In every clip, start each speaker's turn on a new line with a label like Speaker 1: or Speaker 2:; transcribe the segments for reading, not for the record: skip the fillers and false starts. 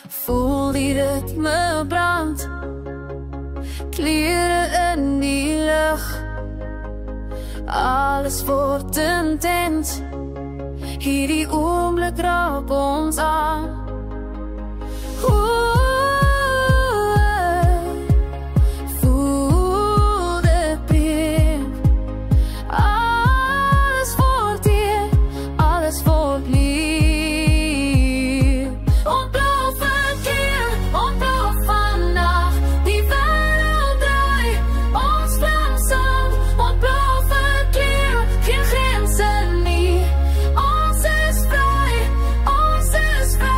Speaker 1: Voel die ritme brand, klere in die lug. Alles word intens, hierdie oomblik raak ons aan. Voel dit breek, alles word hier, alles word lief. Ontplof verkeer, ontplof vandag, die wêreld draai, ons vlam saam. Ontplof verkeer, geen grense nie, ons is vry, ons is vry.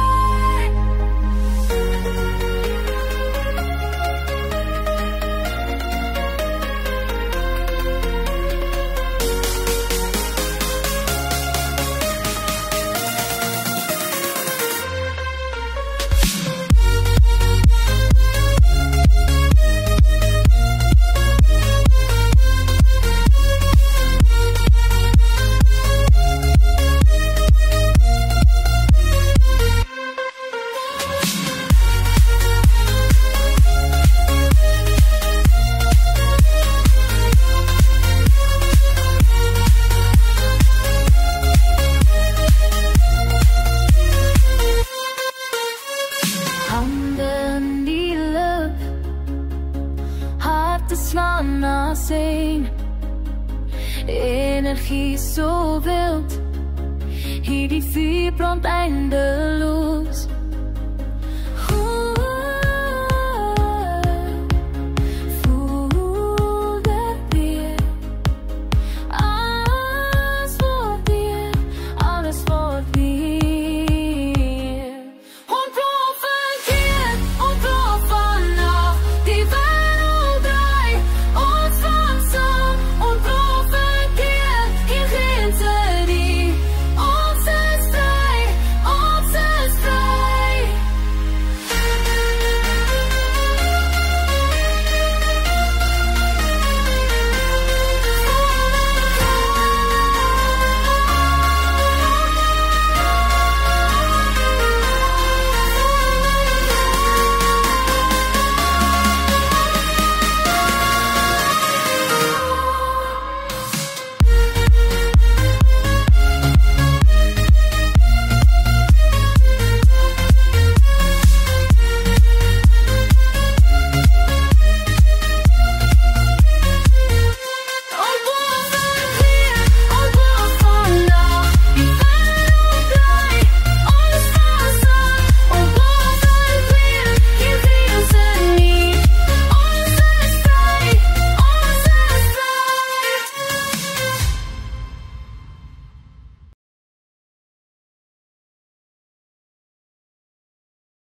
Speaker 1: Handen in die lug, harte slaan na zee. Energie so wild, hierdie vuur brandt eindeloos.